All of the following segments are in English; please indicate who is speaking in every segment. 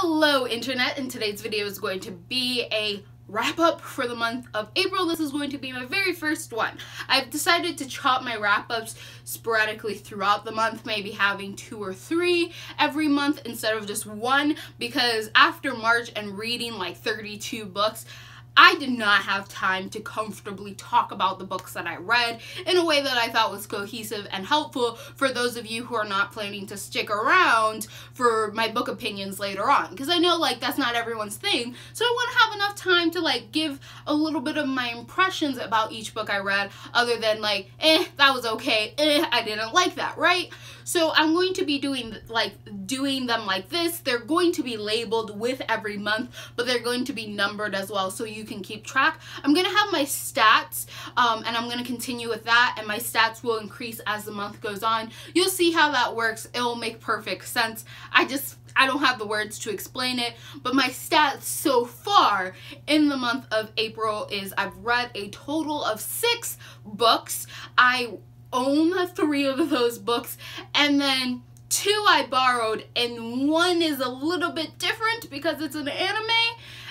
Speaker 1: Hello internet, and today's video is going to be a wrap up for the month of April. This is going to be my very first one. I've decided to chop my wrap ups sporadically throughout the month, maybe having 2 or 3 every month instead of just one, because after March and reading like 32 books, I did not have time to comfortably talk about the books that I read in a way that I thought was cohesive and helpful for those of you who are not planning to stick around for my book opinions later on. Because I know like that's not everyone's thing, so I want to have enough time to like give a little bit of my impressions about each book I read, other than like, that was okay, I didn't like that, right? So I'm going to be doing them like this. They're going to be labeled with every month, but they're going to be numbered as well so you can keep track. I'm going to have my stats, and I'm going to continue with that, and my stats will increase as the month goes on. You'll see how that works. It will make perfect sense. I don't have the words to explain it, but my stats so far in the month of April is I've read a total of 6 books. I own 3 of those books, and then 2 I borrowed, and 1 is a little bit different because it's an anime.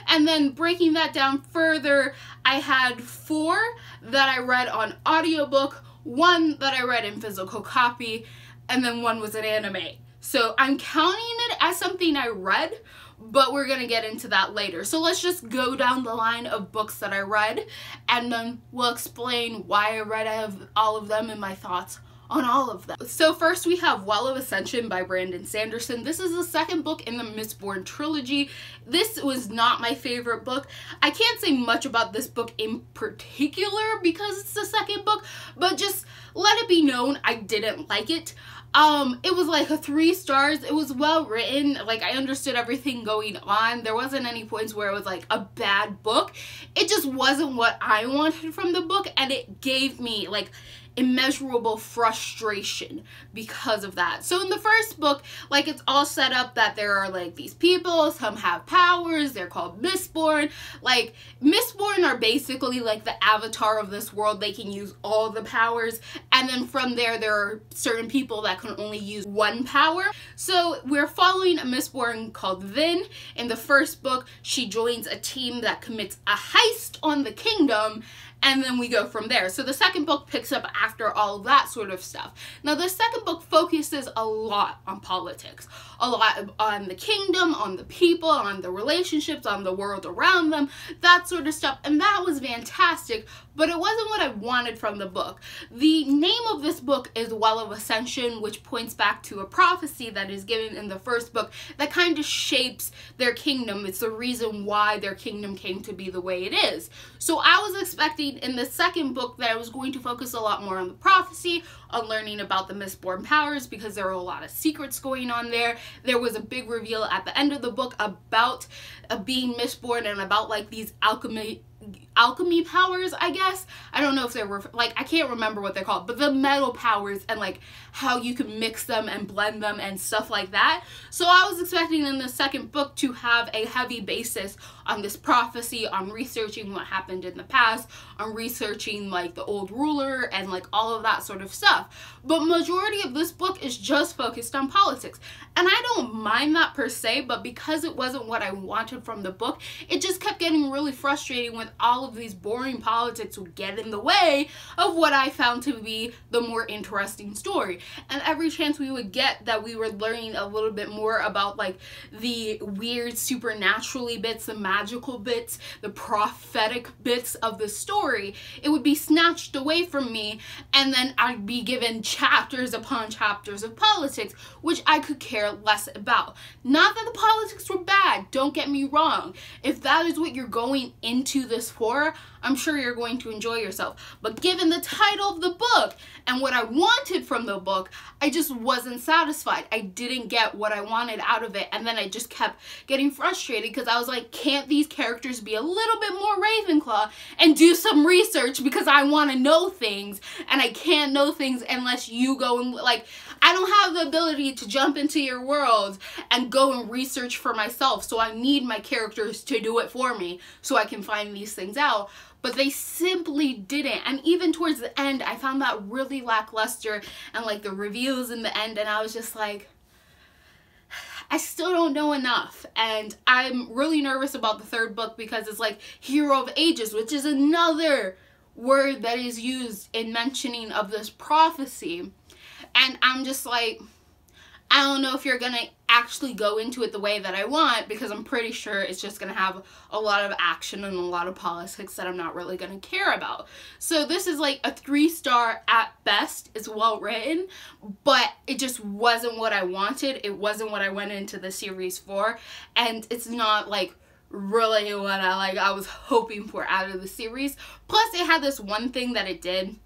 Speaker 1: And then breaking that down further, I had 4 that I read on audiobook, 1 that I read in physical copy, and then 1 was an anime. So I'm counting it as something I read, but we're gonna get into that later. So let's just go down the line of books that I read, and then we'll explain why I read all of them and my thoughts on all of them. So first we have Well of Ascension by Brandon Sanderson. This is the second book in the Mistborn trilogy. This was not my favorite book. I can't say much about this book in particular because it's the second book, but just let it be known I didn't like it. It was like a 3 stars. It was well written. Like, I understood everything going on. There wasn't any points where it was like a bad book. It just wasn't what I wanted from the book, and it gave me like immeasurable frustration because of that. So in the first book, like, it's all set up that there are like these people, some have powers, they're called Mistborn. Like, Mistborn are basically like the avatar of this world. They can use all the powers, and then from there are certain people that can only use one power. So we're following a Mistborn called Vin. In the first book, she joins a team that commits a heist on the kingdom, and then we go from there. So the second book picks up after all of that sort of stuff. Now the second book focuses a lot on politics, a lot on the kingdom, on the people, on the relationships, on the world around them, that sort of stuff, and that was fantastic, but it wasn't what I wanted from the book. The name of this book is Well of Ascension, which points back to a prophecy that is given in the first book that kind of shapes their kingdom. It's the reason why their kingdom came to be the way it is. So I was expecting in the second book that I was going to focus a lot more on the prophecy, on learning about the Mistborn powers, because there were a lot of secrets going on there. There was a big reveal at the end of the book about being Mistborn and about like these alchemy powers, I guess. I don't know if they were, like, I can't remember what they're called, but the metal powers and like how you can mix them and blend them and stuff like that. So I was expecting in the second book to have a heavy basis on this prophecy, on researching what happened in the past, on researching like the old ruler and like all of that sort of stuff. But majority of this book is just focused on politics. And I don't mind that per se, but because it wasn't what I wanted from the book, it just kept getting really frustrating with all of these boring politics would get in the way of what I found to be the more interesting story. And every chance we would get that we were learning a little bit more about like the weird supernaturally bits, the magical bits, the prophetic bits of the story, it would be snatched away from me, and then I'd be given chapters upon chapters of politics, which I could care less about. Not that the politics were bad, don't get me wrong. If that is what you're going into this for, I'm sure you're going to enjoy yourself. But given the title of the book and what I wanted from the book, I just wasn't satisfied. I didn't get what I wanted out of it, and then I just kept getting frustrated because I was like, can't these characters be a little bit more Ravenclaw and do some research, because I want to know things, and I can't know things unless you go and like, I don't have the ability to jump into your world and go and research for myself, so I need my characters to do it for me so I can find these things out. But they simply didn't, and even towards the end I found that really lackluster, and like the reveals in the end, and I was just like, I still don't know enough, and I'm really nervous about the third book because it's like Hero of Ages, which is another word that is used in mentioning of this prophecy, and I'm just like, I don't know if you're gonna actually go into it the way that I want, because I'm pretty sure it's just gonna have a lot of action and a lot of politics that I'm not really gonna care about. So this is like a 3-star at best. It's well written, but it just wasn't what I wanted. It wasn't what I went into the series for, and it's not like really what I was hoping for out of the series. Plus it had this one thing that it did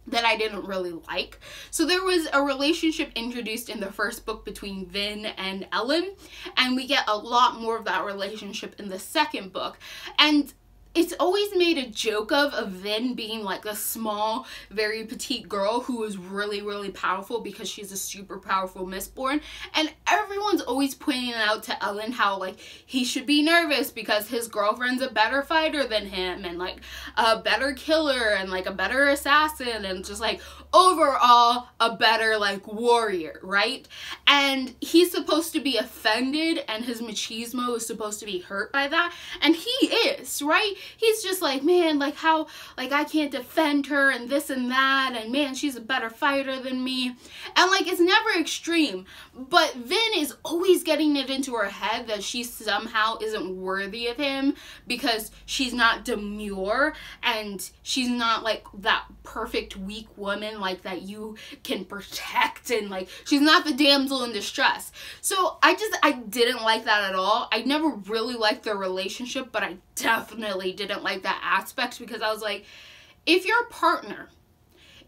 Speaker 1: that I didn't really like. So there was a relationship introduced in the first book between Vin and Ellen, and we get a lot more of that relationship in the second book. And it's always made a joke of Vin being like a small, very petite girl who is really, really powerful because she's a super powerful Mistborn. And everyone's always pointing out to Ellen how like he should be nervous because his girlfriend's a better fighter than him, and like a better killer, and like a better assassin, and just like overall a better like warrior, right? And he's supposed to be offended, and his machismo is supposed to be hurt by that, and he is, right? He's just like, man, like how, like I can't defend her and this and that, and man, she's a better fighter than me. And like it's never extreme, but Vin is always getting it into her head that she somehow isn't worthy of him because she's not demure, and she's not like that perfect weak woman like that you can protect, and like she's not the damsel in distress. So I didn't like that at all. I never really liked their relationship, but I definitely didn't like that aspect, because I was like, if your partner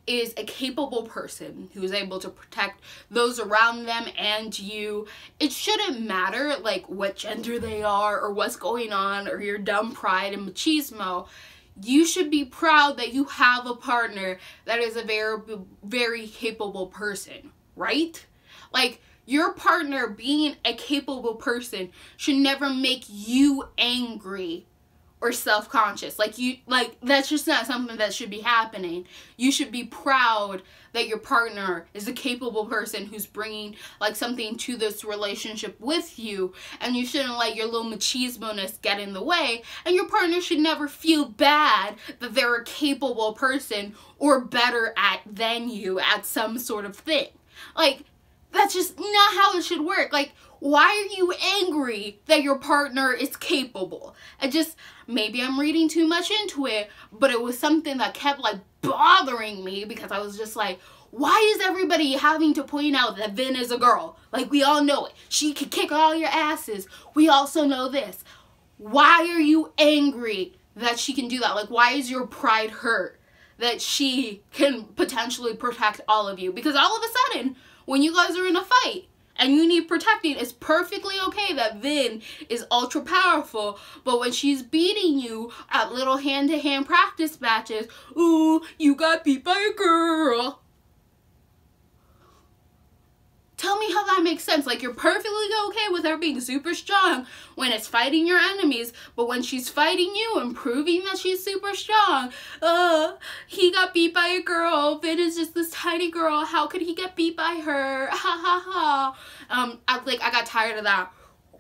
Speaker 1: is a capable person who's able to protect those around them and you, it shouldn't matter like what gender they are or what's going on or your dumb pride and machismo. You should be proud that you have a partner that is a very, very capable person, right? Like, your partner being a capable person should never make you angry or self-conscious. Like that's just not something that should be happening. You should be proud that your partner is a capable person who's bringing like something to this relationship with you, and you shouldn't let your little machismo-ness get in the way, and your partner should never feel bad that they're a capable person or better at than you at some sort of thing. Like, that's just not how it should work. Like, why are you angry that your partner is capable? Maybe I'm reading too much into it, but it was something that kept like bothering me, because I was just like, why is everybody having to point out that Vin is a girl? Like, we all know it. She can kick all your asses. We also know this. Why are you angry that she can do that? Like, why is your pride hurt that she can potentially protect all of you? Because all of a sudden, when you guys are in a fight and you need protecting, it's perfectly okay that Vin is ultra powerful, but when she's beating you at little hand-to-hand practice matches, ooh, you got beat by a girl. Tell me how that makes sense. Like, you're perfectly okay with her being super strong when it's fighting your enemies, but when she's fighting you and proving that she's super strong, he got beat by a girl. Vin is just this tiny girl. How could he get beat by her? Ha ha ha. I got tired of that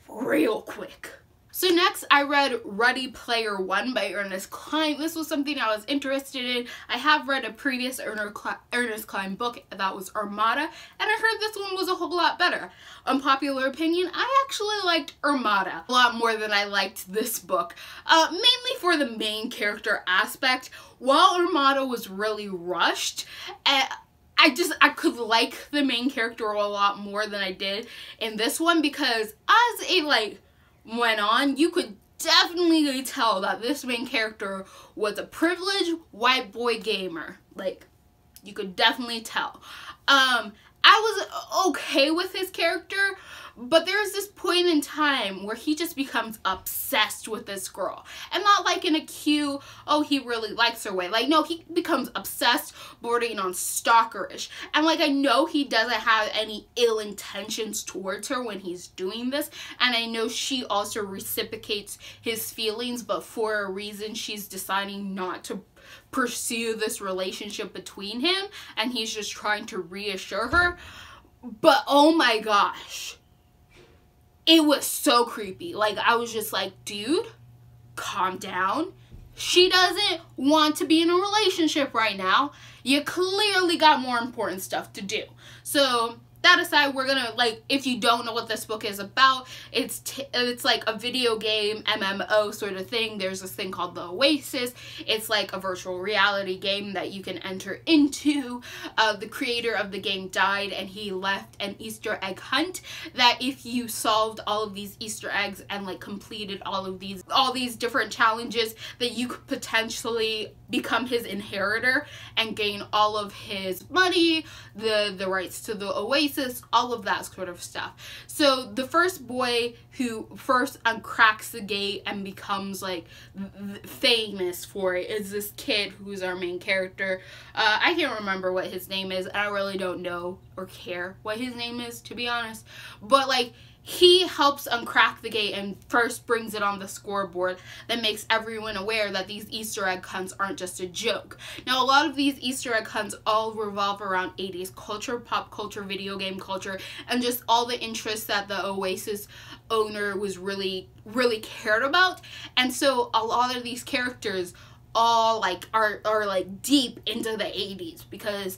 Speaker 1: real quick. So next, I read Ready Player One by Ernest Cline. This was something I was interested in. I have read a previous Ernest Cline book that was Armada, and I heard this one was a whole lot better. Unpopular opinion, I actually liked Armada a lot more than I liked this book, mainly for the main character aspect. While Armada was really rushed, I could like the main character a lot more than I did in this one, because as it went on, you could definitely tell that this main character was a privileged white boy gamer. Like, you could definitely tell. I was okay with his character, but there's this point in time where he just becomes obsessed with this girl. And not like in a cute, oh, he really likes her way. Like, no, he becomes obsessed, bordering on stalkerish. And like, I know he doesn't have any ill intentions towards her when he's doing this. And I know she also reciprocates his feelings, but for a reason she's deciding not to pursue this relationship between him. And he's just trying to reassure her. But oh my gosh. it was so creepy. Like, I was just like, dude, calm down. She doesn't want to be in a relationship right now. You clearly got more important stuff to do. So that aside, we're gonna, like, if you don't know what this book is about, it's like a video game MMO sort of thing. There's this thing called the Oasis. It's like a virtual reality game that you can enter into. The creator of the game died, and he left an Easter egg hunt that if you solved all of these Easter eggs and like completed all these different challenges, that you could potentially become his inheritor and gain all of his money, the rights to the Oasis, all of that sort of stuff. So the first boy who first uncracks the gate and becomes like famous for it is this kid who's our main character. I can't remember what his name is. I really don't know or care what his name is, to be honest. But like, he helps uncrack the gate and first brings it on the scoreboard that makes everyone aware that these Easter egg hunts aren't just a joke. Now, a lot of these Easter egg hunts all revolve around 80s culture, pop culture, video game culture, and just all the interests that the Oasis owner was really cared about. And so a lot of these characters all like are like deep into the 80s because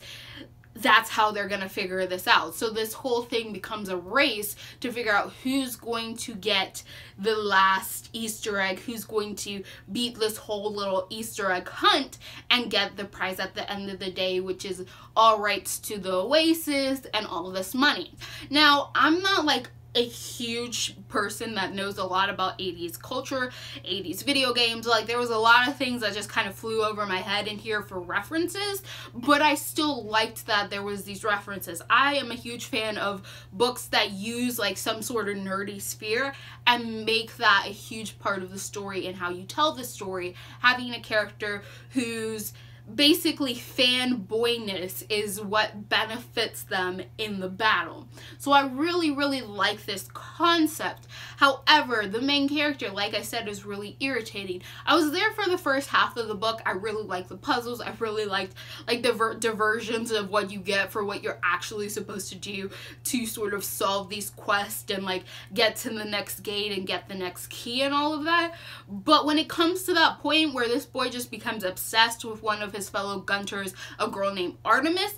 Speaker 1: that's how they're gonna figure this out. So this whole thing becomes a race to figure out who's going to get the last Easter egg, who's going to beat this whole little Easter egg hunt and get the prize at the end of the day, which is all rights to the Oasis and all of this money. Now, I'm not like a huge person that knows a lot about 80s culture, 80s video games. Like, there was a lot of things that just kind of flew over my head in here for references, but I still liked that there was these references. I am a huge fan of books that use like some sort of nerdy sphere and make that a huge part of the story and how you tell the story. Having a character who's basically fanboyness is what benefits them in the battle. So I really like this concept. However, the main character, like I said, is really irritating. I was there for the first half of the book. I really liked the puzzles. I really liked like the diversions of what you get for what you're actually supposed to do to sort of solve these quests and like get to the next gate and get the next key and all of that. But when it comes to that point where this boy just becomes obsessed with one of his fellow Gunters, a girl named Artemis,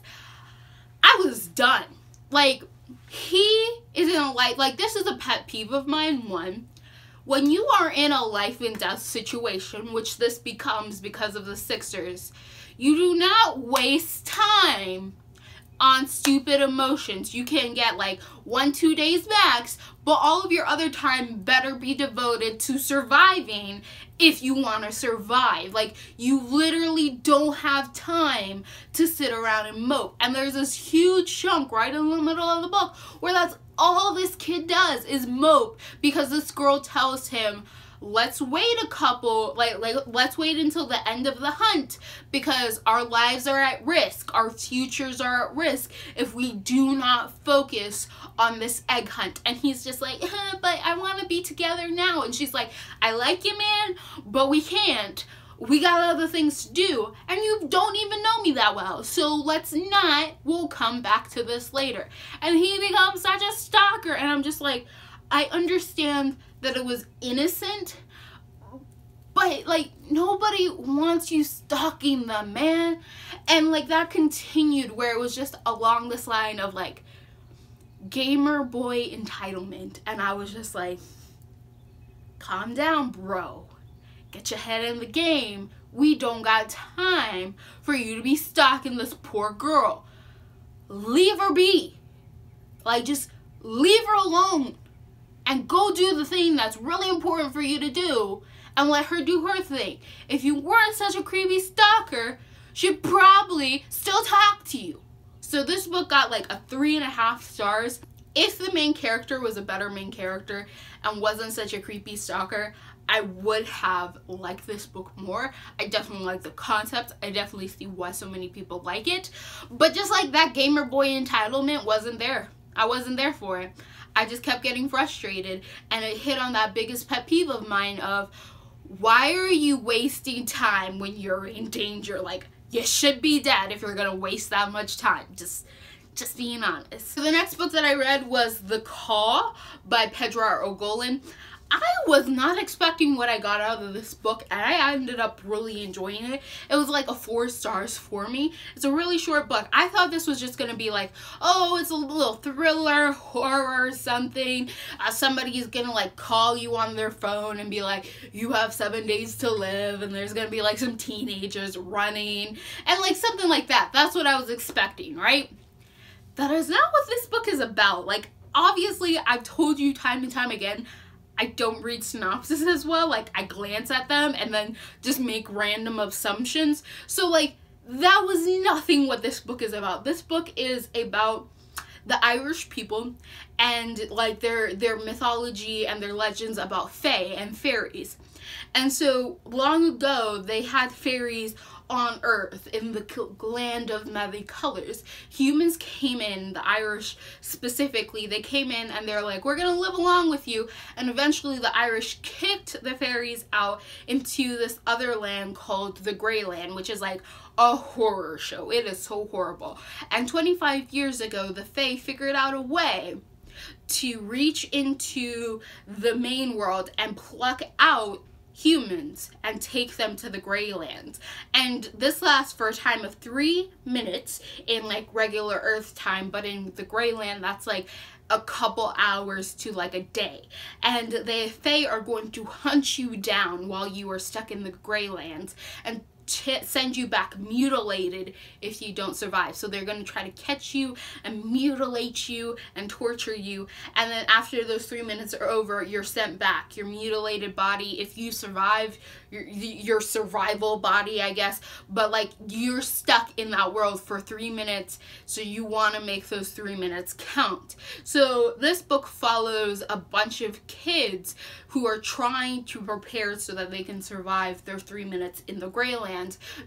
Speaker 1: I was done. Like, he is in a like this is a pet peeve of mine. One, when you are in a life and death situation, which this becomes because of the Sixers, you do not waste time on stupid emotions. You can get like 1-2 days max, but all of your other time better be devoted to surviving if you want to survive. Like, you literally don't have time to sit around and mope. And there's this huge chunk right in the middle of the book where that's all this kid does is mope because this girl tells him, let's wait a couple, let's wait until the end of the hunt because our lives are at risk, our futures are at risk if we do not focus on this egg hunt. And he's just like, but I want to be together now. And she's like, I like you, man, but we can't. We got other things to do, and you don't even know me that well, so let's not, we'll come back to this later. And he becomes such a stalker, and I'm just like, I understand that it was innocent, but like, nobody wants you stalking them, man. And like, that continued where it was just along this line of like gamer boy entitlement, and I was just like, calm down, bro, get your head in the game. We don't got time for you to be stalking this poor girl. Leave her be. Like, just leave her alone and go do the thing that's really important for you to do and let her do her thing. If you weren't such a creepy stalker, she'd probably still talk to you. So this book got like a 3.5 stars. If the main character was a better main character and wasn't such a creepy stalker, I would have liked this book more. I definitely like the concept. I definitely see why so many people like it. But just like that gamer boy entitlement wasn't there. I wasn't there for it. I just kept getting frustrated, and it hit on that biggest pet peeve of mine of, why are you wasting time when you're in danger? Like, you should be dead if you're gonna waste that much time. Just Just being honest. So the next book that I read was The Call by Pedro Ogolin. I was not expecting what I got out of this book, and I ended up really enjoying it. It was like a 4 stars for me. It's a really short book. I thought this was just gonna be like, oh, it's a little thriller, horror, something. Somebody's gonna like call you on their phone and be like, you have 7 days to live, and there's gonna be like some teenagers running, and like something like that. That's what I was expecting, right? That is not what this book is about. Like, obviously, I've told you time and time again, I don't read synopses as well. Like, I glance at them and then just make random assumptions. So, like, that was nothing what this book is about. This book is about the Irish people and, like, their mythology and their legends about fae and fairies. And so, long ago, they had fairies on Earth in the land of many colors. Humans came in, the Irish specifically, they came in and they're like, we're gonna live along with you. And eventually the Irish kicked the fairies out into this other land called the Grey Land, which is like a horror show. It is so horrible. And 25 years ago, the fae figured out a way to reach into the main world and pluck out humans and take them to the Grey Land. And this lasts for a time of 3 minutes in like regular Earth time, but in the Grey Land that's like a couple hours to like a day. And the fae are going to hunt you down while you are stuck in the Grey Land and send you back mutilated if you don't survive. So they're going to try to catch you and mutilate you and torture you, and then after those 3 minutes are over, you're sent back, your mutilated body. If you survive, your survival body, I guess, but like you're stuck in that world for 3 minutes, so you want to make those 3 minutes count. So this book follows a bunch of kids who are trying to prepare so that they can survive their 3 minutes in the Grey Land,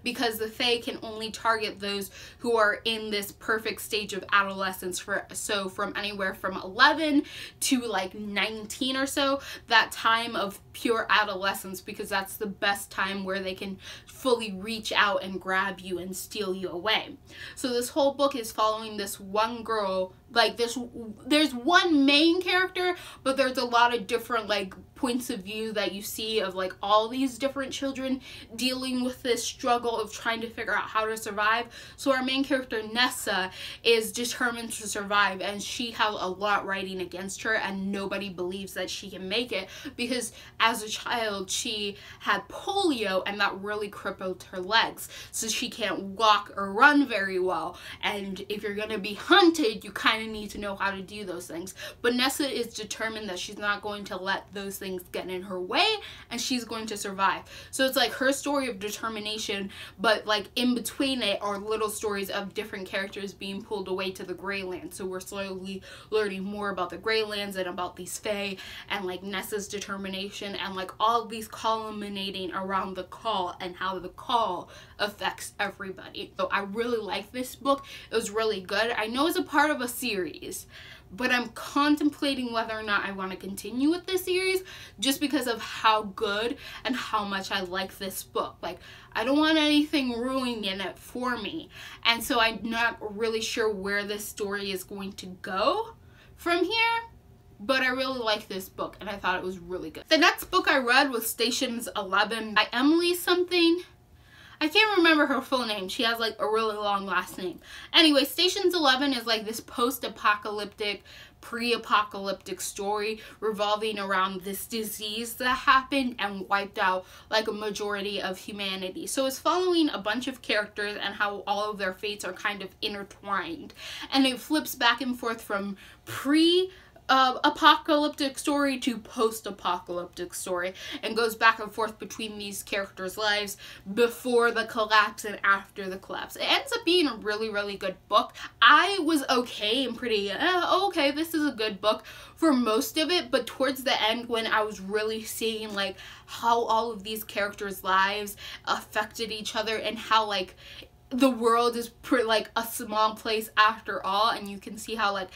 Speaker 1: because the fae can only target those who are in this perfect stage of adolescence, so from anywhere from 11 to like 19 or so, that time of pure adolescence, because that's the best time where they can fully reach out and grab you and steal you away. So this whole book is following this one girl. Like there's one main character, but there's a lot of different like points of view that you see of like all these different children dealing with this struggle of trying to figure out how to survive. So our main character, Nessa, is determined to survive, and she has a lot riding against her, and nobody believes that she can make it because as a child she had polio, and that really crippled her legs, so she can't walk or run very well. And if you're gonna be hunted, you kind of need to know how to do those things. But Nessa is determined that she's not going to let those things get in her way, and she's going to survive. So it's like her story of determination, but like in between it are little stories of different characters being pulled away to the Grey Land. So we're slowly learning more about the Grey Lands and about these fae and like Nessa's determination, and like all of these culminating around the call and how the call affects everybody. So I really like this book. It was really good. I know it's a part of a series, but I'm contemplating whether or not I want to continue with this series just because of how good and how much I like this book. Like, I don't want anything ruining it for me. And so I'm not really sure where this story is going to go from here, but I really like this book and I thought it was really good. The next book I read was Stations 11 by Emily something. I can't remember her full name. She has like a really long last name. Anyway, Stations 11 is like this post-apocalyptic, pre-apocalyptic story revolving around this disease that happened and wiped out like a majority of humanity. So it's following a bunch of characters and how all of their fates are kind of intertwined. And it flips back and forth from apocalyptic story to post-apocalyptic story, and goes back and forth between these characters' lives before the collapse and after the collapse. It ends up being a really, really good book. I was okay and pretty, okay, this is a good book for most of it, but towards the end when I was really seeing like how all of these characters' lives affected each other and how like the world is like a small place after all, and you can see how like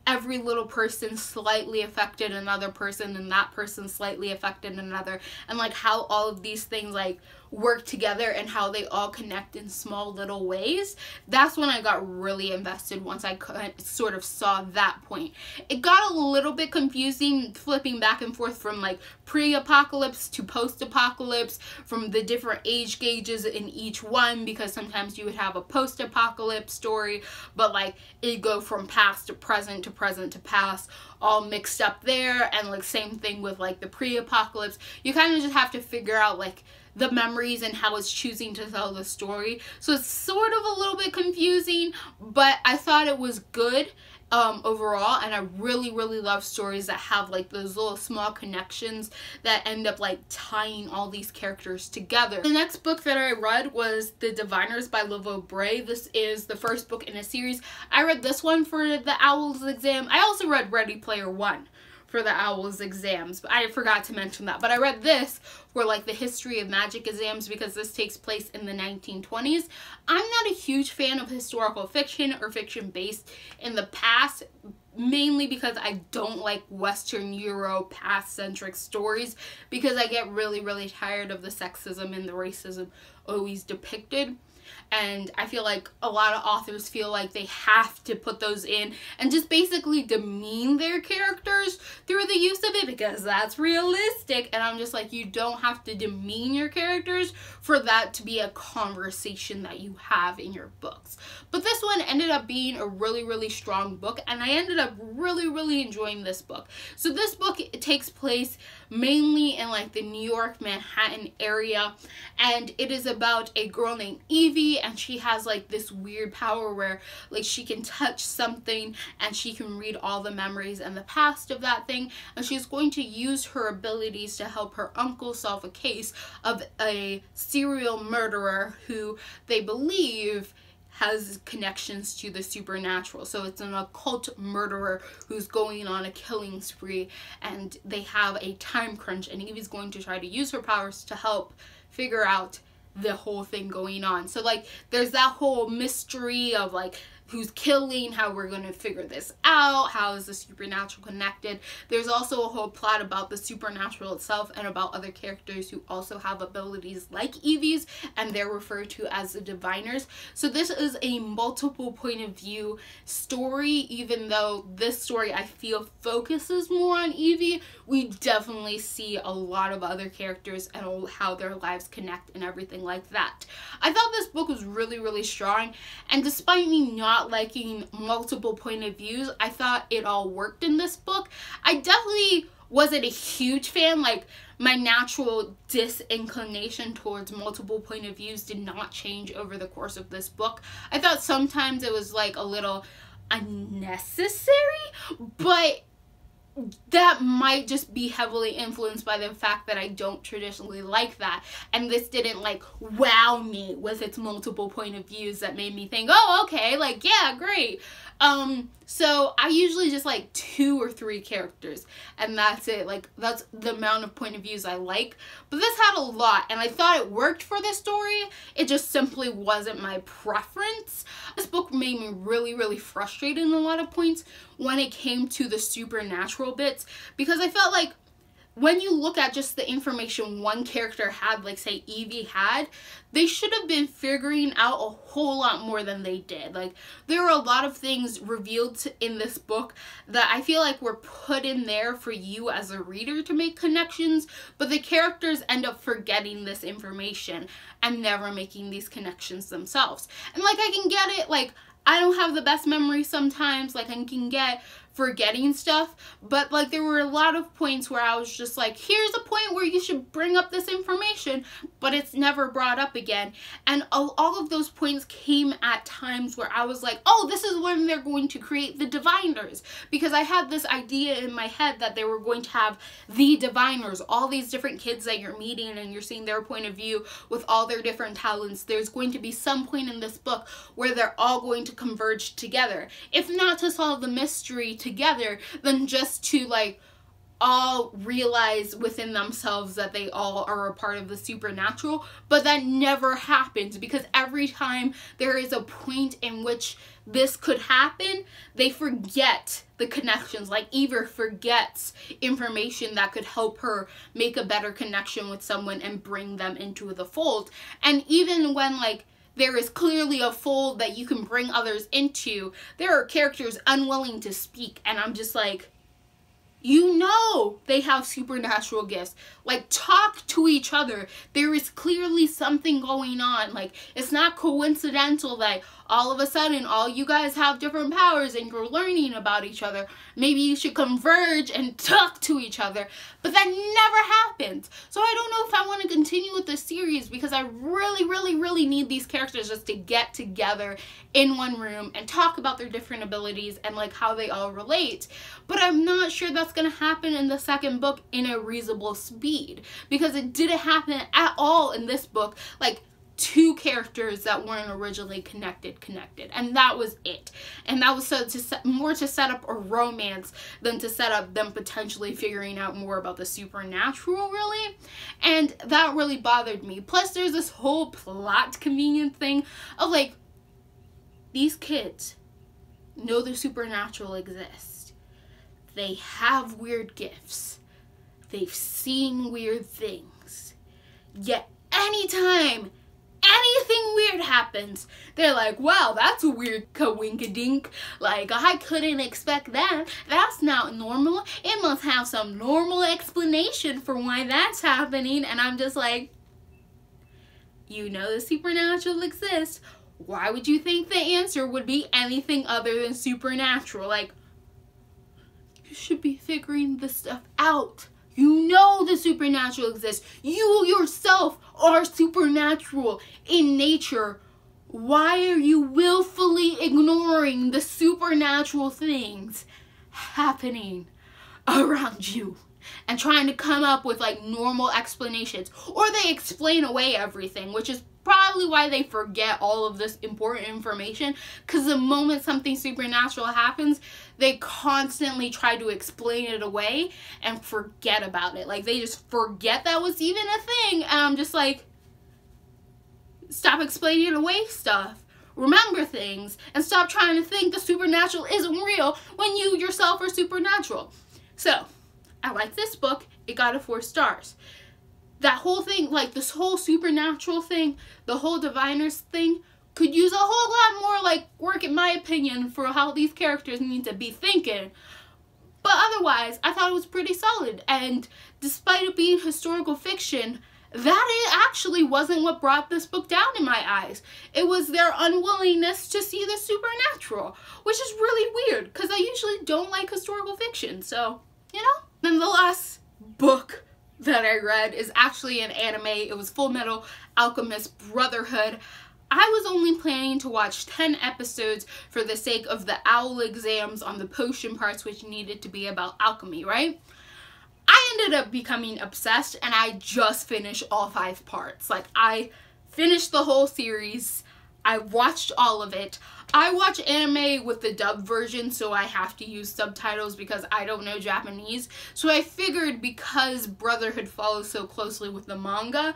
Speaker 1: every little person slightly affected another person, and that person slightly affected another, and like how all of these things like work together and how they all connect in small little ways. That's when I got really invested, once I sort of saw that point. It got a little bit confusing flipping back and forth from like pre-apocalypse to post-apocalypse, from the different age gauges in each one, because sometimes you would have a post-apocalypse story, but like it'd go from past to present to present to past, all mixed up there. And like same thing with like the pre-apocalypse. You kind of just have to figure out like the memories and how it's choosing to tell the story. So it's sort of a little bit confusing, but I thought it was good overall, and I really love stories that have like those little small connections that end up like tying all these characters together. The next book that I read was The Diviners by Liv Bray. This is the first book in a series. I read this one for the Owls exam. I also read Ready Player One for the Owls exams, but I forgot to mention that. But I read this for like the history of magic exams, because this takes place in the 1920s. I'm not a huge fan of historical fiction or fiction based in the past, mainly because I don't like Western Euro past centric stories, because I get really tired of the sexism and the racism always depicted. And I feel like a lot of authors feel like they have to put those in and just basically demean their characters through the use of it, because that's realistic. And I'm just like, you don't have to demean your characters for that to be a conversation that you have in your books. But this one ended up being a really strong book, and I ended up really enjoying this book. So this book, it takes place mainly in like the New York, Manhattan area, and it is about a girl named Evie, and she has like this weird power where like she can touch something and she can read all the memories and the past of that thing, and she's going to use her abilities to help her uncle solve a case of a serial murderer who they believe has connections to the supernatural. So it's an occult murderer who's going on a killing spree, and they have a time crunch, and Evie's going to try to use her powers to help figure out the whole thing going on. So like there's that whole mystery of like who's killing, how we're going to figure this out, how is the supernatural connected. There's also a whole plot about the supernatural itself and about other characters who also have abilities like Evie's, and they're referred to as the Diviners. So this is a multiple point of view story. Even though this story I feel focuses more on Evie, we definitely see a lot of other characters and how their lives connect and everything like that. I thought this book was really strong, and despite me not liking multiple point of views, I thought it all worked in this book. I definitely wasn't a huge fan. Like my natural disinclination towards multiple point of views did not change over the course of this book. I thought sometimes it was like a little unnecessary, but that might just be heavily influenced by the fact that I don't traditionally like that, and this didn't like wow me with its multiple point of views that made me think, oh okay, like yeah, great. So I usually just like 2 or 3 characters, and that's it. Like that's the amount of point of views I like. But this had a lot, and I thought it worked for this story. It just simply wasn't my preference. This book made me really frustrated in a lot of points when it came to the supernatural bits, because I felt like when you look at just the information one character had, like say Evie had, they should have been figuring out a whole lot more than they did. Like there were a lot of things revealed in this book that I feel like were put in there for you as a reader to make connections, but the characters end up forgetting this information and never making these connections themselves. And like I can get it, like I don't have the best memory sometimes, like I can get forgetting stuff, but like there were a lot of points where I was just like, here's a point where you should bring up this information, but it's never brought up again. And all of those points came at times where I was like, oh, this is when they're going to create the Diviners, because I had this idea in my head that they were going to have the Diviners, all these different kids that you're meeting and you're seeing their point of view with all their different talents. There's going to be some point in this book where they're all going to converge together, if not to solve the mystery together, then just to like all realize within themselves that they all are a part of the supernatural, but that never happens, because every time there is a point in which this could happen, they forget the connections. Like Eva forgets information that could help her make a better connection with someone and bring them into the fold. And even when like there is clearly a fold that you can bring others into, there are characters unwilling to speak, and I'm just like, you know they have supernatural gifts. Like, talk to each other. There is clearly something going on. Like, it's not coincidental that all of a sudden all you guys have different powers and you're learning about each other. Maybe you should converge and talk to each other. But that never happens. So I don't know if I want to continue with this series, because I really need these characters just to get together in one room and talk about their different abilities and like how they all relate. But I'm not sure that's going to happen in the second book in a reasonable speed, because it didn't happen at all in this book. Like, two characters that weren't originally connected, and that was it. And that was more to set up a romance than to set up them potentially figuring out more about the supernatural, really. And that really bothered me. Plus, there's this whole plot convenient thing of like, these kids know the supernatural exists. They have weird gifts. They've seen weird things. Yet anytime anything weird happens, they're like, wow, that's a weird coinkadink. Like, I couldn't expect that. That's not normal. It must have some normal explanation for why that's happening. And I'm just like, you know the supernatural exists. Why would you think the answer would be anything other than supernatural? Like, you should be figuring this stuff out. You know the supernatural exists. You yourself are supernatural in nature. Why are you willfully ignoring the supernatural things happening around you and trying to come up with like normal explanations? Or they explain away everything, which is probably why they forget all of this important information, because the moment something supernatural happens, they constantly try to explain it away and forget about it. Like, they just forget that was even a thing. And I'm just like, stop explaining away stuff. Remember things and stop trying to think the supernatural isn't real when you yourself are supernatural. So, I like this book. It got a 4 stars. That whole thing, like this whole supernatural thing, the whole diviners thing, could use a whole lot more like work, in my opinion, for how these characters need to be thinking. But otherwise, I thought it was pretty solid. And despite it being historical fiction, that actually wasn't what brought this book down in my eyes. It was their unwillingness to see the supernatural, which is really weird, because I usually don't like historical fiction. So, you know. Then the last book that I read is actually an anime. It was Full Metal Alchemist Brotherhood. I was only planning to watch 10 episodes for the sake of the owl exams on the potion parts, which needed to be about alchemy, right? I ended up becoming obsessed, and I just finished all 5 parts. Like, I finished the whole series. I watched all of it. I watch anime with the dub version, so I have to use subtitles because I don't know Japanese. So I figured, because Brotherhood follows so closely with the manga,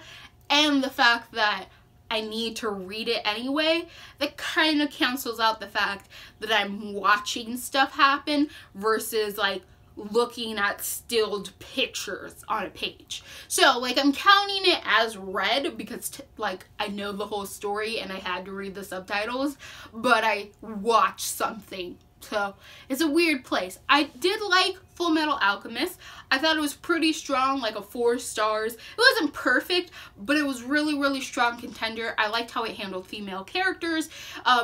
Speaker 1: and the fact that I need to read it anyway, that kind of cancels out the fact that I'm watching stuff happen versus like looking at stilled pictures on a page. So like, I'm counting it as read because like I know the whole story and I had to read the subtitles, but I watched something. So it's a weird place. I did like Full Metal Alchemist. I thought it was pretty strong, like a 4 stars. It wasn't perfect, but it was really strong contender. I liked how it handled female characters.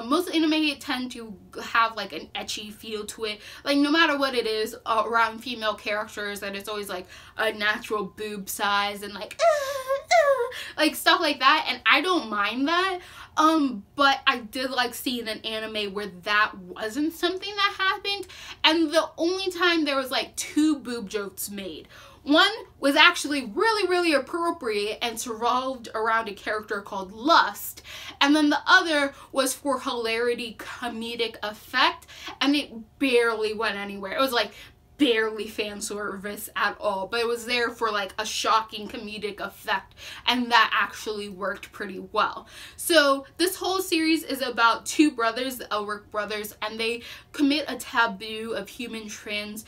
Speaker 1: Most anime tend to have like an ecchi feel to it. Like, no matter what it is around female characters, that it's always like a natural boob size and like like stuff like that, and I don't mind that. But I did like seeing an anime where that wasn't something that happened, and the only time there was like 2 boob jokes made. One was actually really appropriate and revolved around a character called Lust, and then the other was for hilarity, comedic effect, and it barely went anywhere. It was like barely fan service at all, but it was there for like a shocking comedic effect, and that actually worked pretty well. So this whole series is about two brothers, the Elric brothers, and they commit a taboo of human transformation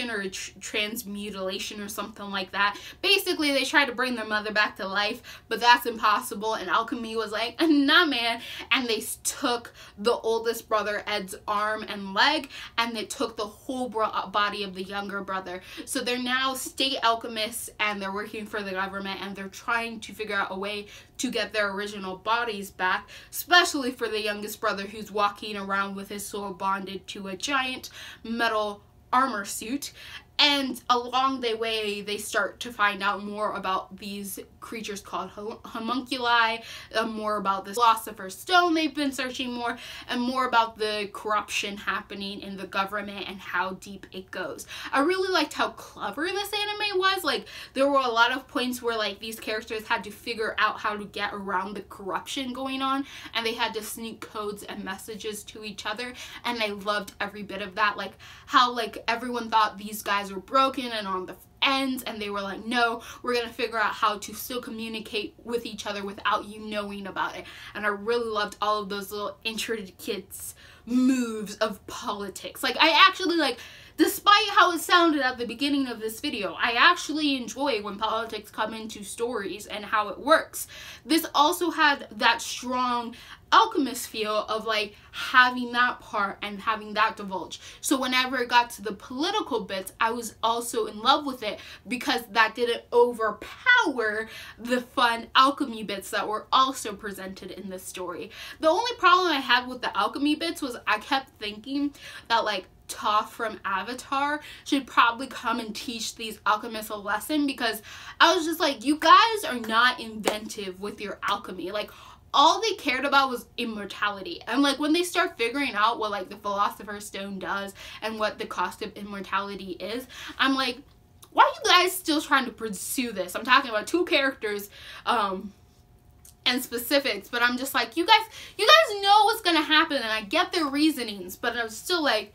Speaker 1: or transmutilation or something like that. Basically, they try to bring their mother back to life, but that's impossible, and Alchemy was like, nah man, and they took the oldest brother Ed's arm and leg, and they took the whole body of the younger brother. So they're now state alchemists, and they're working for the government, and they're trying to figure out a way to get their original bodies back, especially for the youngest brother who's walking around with his soul bonded to a giant metal armor suit. And along the way, they start to find out more about these creatures called homunculi, more about the Philosopher's Stone they've been searching more, and more about the corruption happening in the government and how deep it goes. I really liked how clever this anime was. Like, there were a lot of points where like these characters had to figure out how to get around the corruption going on, and they had to sneak codes and messages to each other, and I loved every bit of that. Like how like everyone thought these guys were broken and on the ends, and they were like, no, we're gonna figure out how to still communicate with each other without you knowing about it. And I really loved all of those little intricate moves of politics. Like, I actually, like, despite how it sounded at the beginning of this video, I actually enjoy when politics come into stories and how it works. This also had that strong Alchemist feel of like having that part and having that divulge. So whenever it got to the political bits, I was also in love with it because that didn't overpower the fun alchemy bits that were also presented in this story. The only problem I had with the alchemy bits was I kept thinking that like Toph from Avatar should probably come and teach these alchemists a lesson, because I was just like, you guys are not inventive with your alchemy. Like, all they cared about was immortality. And like when they start figuring out what like the Philosopher's Stone does and what the cost of immortality is, I'm like, why are you guys still trying to pursue this? I'm talking about two characters and specifics, but I'm just like, you guys know what's gonna happen, and I get their reasonings, but I'm still like,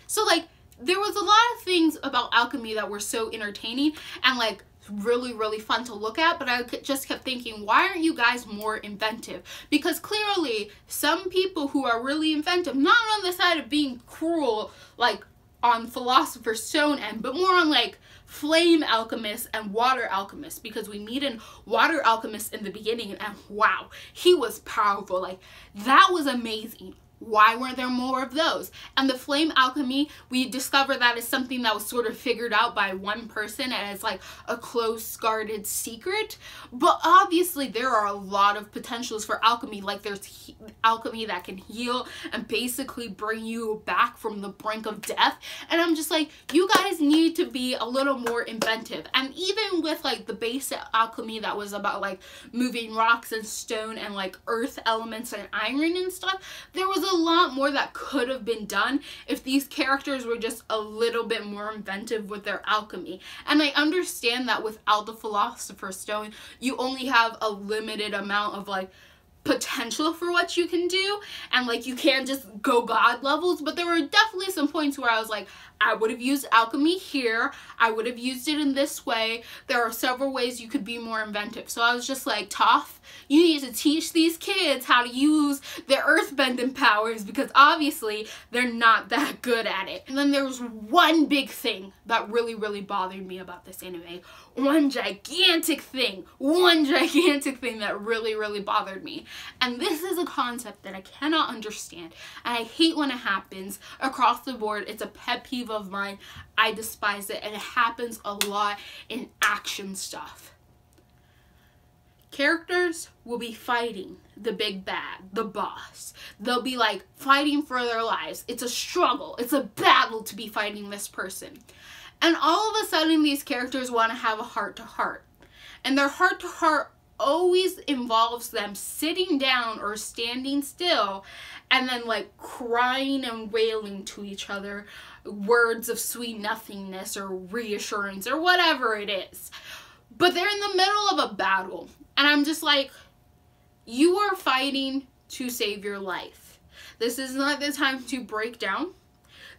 Speaker 1: so like there was a lot of things about alchemy that were so entertaining and like really fun to look at, but I just kept thinking, why aren't you guys more inventive? Because clearly some people who are really inventive, not on the side of being cruel like on Philosopher's Stone end, but more on like flame alchemist and water alchemist, because we meet a water alchemist in the beginning and wow, he was powerful. Like, that was amazing. Why weren't there more of those? And the flame alchemy, we discover that is something that was sort of figured out by one person and it's like a close guarded secret. But obviously there are a lot of potentials for alchemy. Like, there's alchemy that can heal and basically bring you back from the brink of death. And I'm just like, you guys need to be a little more inventive. And even with like the basic alchemy that was about like moving rocks and stone and like earth elements and iron and stuff, there was a lot more that could have been done if these characters were just a little bit more inventive with their alchemy. And I understand that without the Philosopher's Stone, you only have a limited amount of like potential for what you can do, and like you can't just go god levels, but there were definitely some points where I was like, I would have used alchemy here, I would have used it in this way. There are several ways you could be more inventive. So I was just like, Toph, you need to teach these kids how to use their earthbending powers, because obviously they're not that good at it. And then there was one big thing that really bothered me about this anime. One gigantic thing that really bothered me. And this is a concept that I cannot understand, and I hate when it happens across the board. It's a pet peeve of mine. I despise it, and it happens a lot in action stuff. Characters will be fighting the big bad, the boss. They'll be like fighting for their lives. It's a struggle. It's a battle to be fighting this person. And all of a sudden these characters want to have a heart-to-heart. And their heart-to-heart always involves them sitting down or standing still and then like crying and wailing to each other words of sweet nothingness or reassurance or whatever it is. But they're in the middle of a battle, and I'm just like, you are fighting to save your life. This is not the time to break down.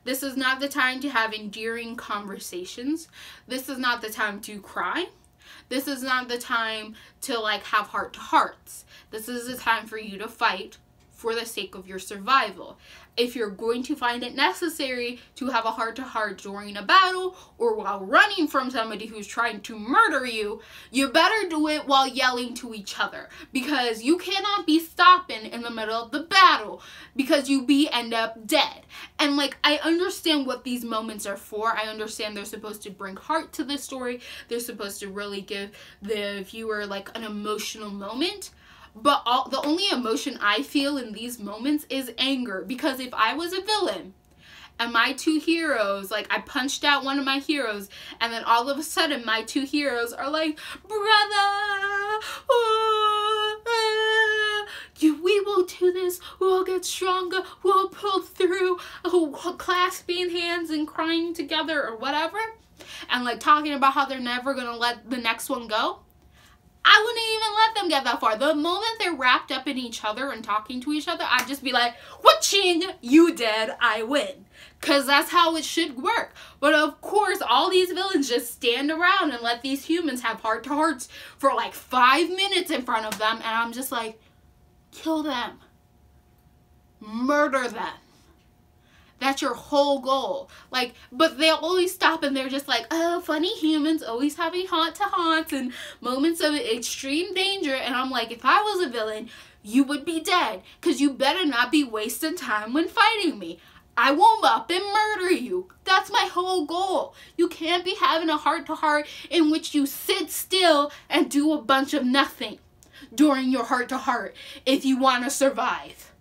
Speaker 1: This is not the time to have endearing conversations. This is not the time to cry. This is not the time to like have heart-to-hearts. This is the time for you to fight for the sake of your survival. If you're going to find it necessary to have a heart-to-heart during a battle or while running from somebody who's trying to murder you, you better do it while yelling to each other, because you cannot be stopping in the middle of the battle because you end up dead. And like, I understand what these moments are for. I understand they're supposed to bring heart to the story. They're supposed to really give the viewer like an emotional moment. But the only emotion I feel in these moments is anger, because if I was a villain and my two heroes, like I punched out one of my heroes, and then all of a sudden my two heroes are like, brother, we will do this, we'll get stronger, we'll pull through, clasping hands and crying together or whatever, and like talking about how they're never gonna let the next one go, I wouldn't even let them get that far. The moment they're wrapped up in each other and talking to each other, I'd just be like, wha-ching, you dead, I win. Because that's how it should work. But of course, all these villains just stand around and let these humans have heart-to-hearts for like 5 minutes in front of them. And I'm just like, kill them. Murder them. That's your whole goal. Like, but they'll always stop and they're just like, oh, funny humans always having heart-to-hearts and moments of extreme danger. And I'm like, if I was a villain, you would be dead, because you better not be wasting time when fighting me. I will up and murder you. That's my whole goal. You can't be having a heart-to-heart in which you sit still and do a bunch of nothing during your heart-to-heart if you want to survive.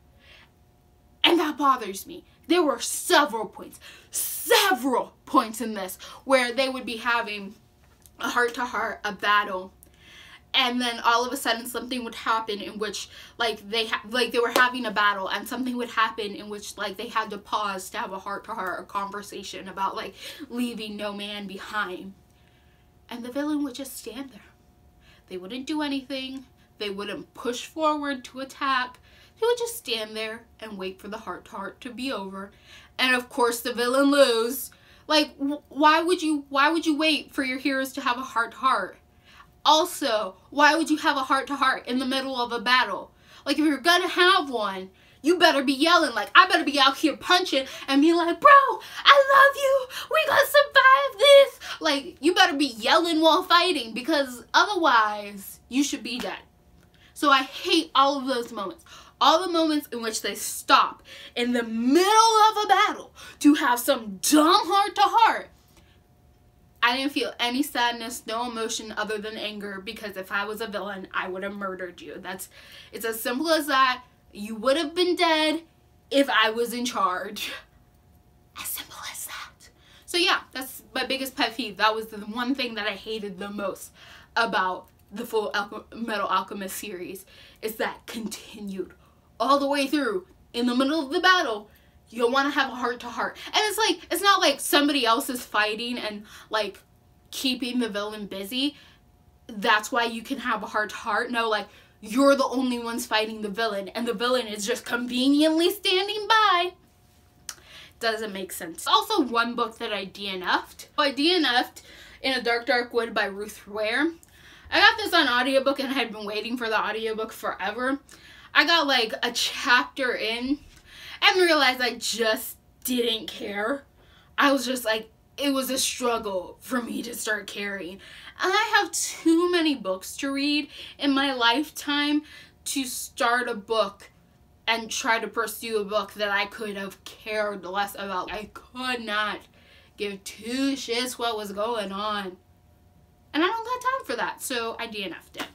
Speaker 1: And that bothers me. There were several points in this where they would be having a heart-to-heart, a battle, and then all of a sudden something would happen in which like they were having a battle, and something would happen in which like they had to pause to have a heart-to-heart, a conversation about like leaving no man behind, and the villain would just stand there. They wouldn't do anything. They wouldn't push forward to attack. He would just stand there and wait for the heart-to-heart to be over. And of course the villain lose. Like, why would you wait for your heroes to have a heart-to-heart? Also, why would you have a heart-to-heart in the middle of a battle? Like, if you're gonna have one, you better be yelling. Like, I better be out here punching and be like, bro, I love you, we gonna survive this. Like, you better be yelling while fighting, because otherwise you should be dead. So I hate all of those moments. All the moments in which they stop in the middle of a battle to have some dumb heart-to-heart. I didn't feel any sadness, no emotion other than anger, because if I was a villain, I would have murdered you. It's as simple as that. You would have been dead if I was in charge. As simple as that. So yeah, that's my biggest pet peeve. That was the one thing that I hated the most about the Full Metal Alchemist series, is that continued all the way through. In the middle of the battle, you'll want to have a heart-to-heart. And it's like, it's not like somebody else is fighting and like keeping the villain busy. That's why you can have a heart-to-heart. No, like, you're the only ones fighting the villain, and the villain is just conveniently standing by. Doesn't make sense. Also, one book that I DNF'd. I DNF'd In a Dark Dark Wood by Ruth Ware. I got this on audiobook and I had been waiting for the audiobook forever. I got like a chapter in and realized I just didn't care. I was just like, it was a struggle for me to start carrying. And I have too many books to read in my lifetime to start a book and try to pursue a book that I could have cared less about. I could not give two shits what was going on. And I don't got time for that, so I DNF'd it.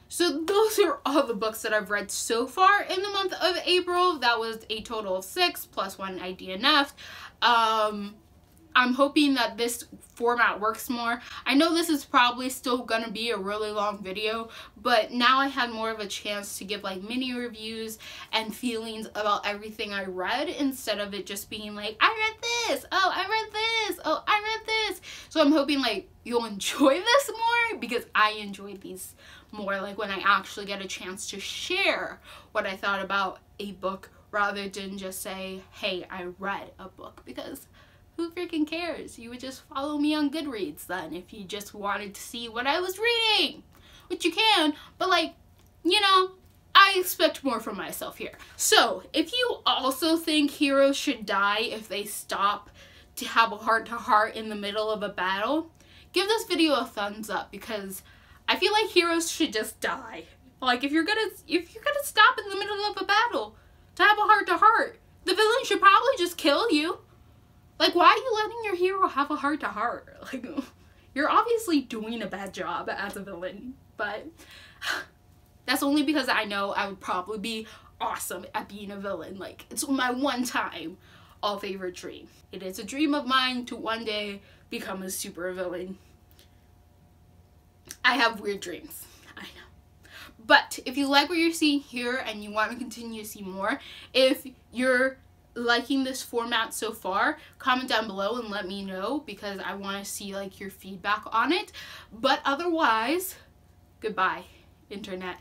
Speaker 1: So those are all the books that I've read so far in the month of April. That was a total of 6 plus 1 I DNF'd. I'm hoping that this format works more. I know this is probably still gonna be a really long video, but now I had more of a chance to give like mini reviews and feelings about everything I read, instead of it just being like, I read this, oh I read this, oh I read this. So I'm hoping like you'll enjoy this more, because I enjoy these more, like when I actually get a chance to share what I thought about a book rather than just say, hey, I read a book, because who freaking cares? You would just follow me on Goodreads then if you just wanted to see what I was reading, which you can, but like, you know, I expect more from myself here. So if you also think heroes should die if they stop to have a heart-to-heart in the middle of a battle, give this video a thumbs up, because I feel like heroes should just die. Like, if you're gonna stop in the middle of a battle to have a heart-to-heart, the villain should probably just kill you. Like, why are you letting your hero have a heart-to-heart? Like, you're obviously doing a bad job as a villain, but that's only because I know I would probably be awesome at being a villain. Like, it's my one-time all-favorite dream. It is a dream of mine to one day become a super villain. I have weird dreams, I know. But if you like what you're seeing here and you want to continue to see more, if you're liking this format so far, comment down below and let me know, because I want to see like your feedback on it. But otherwise, goodbye, internet.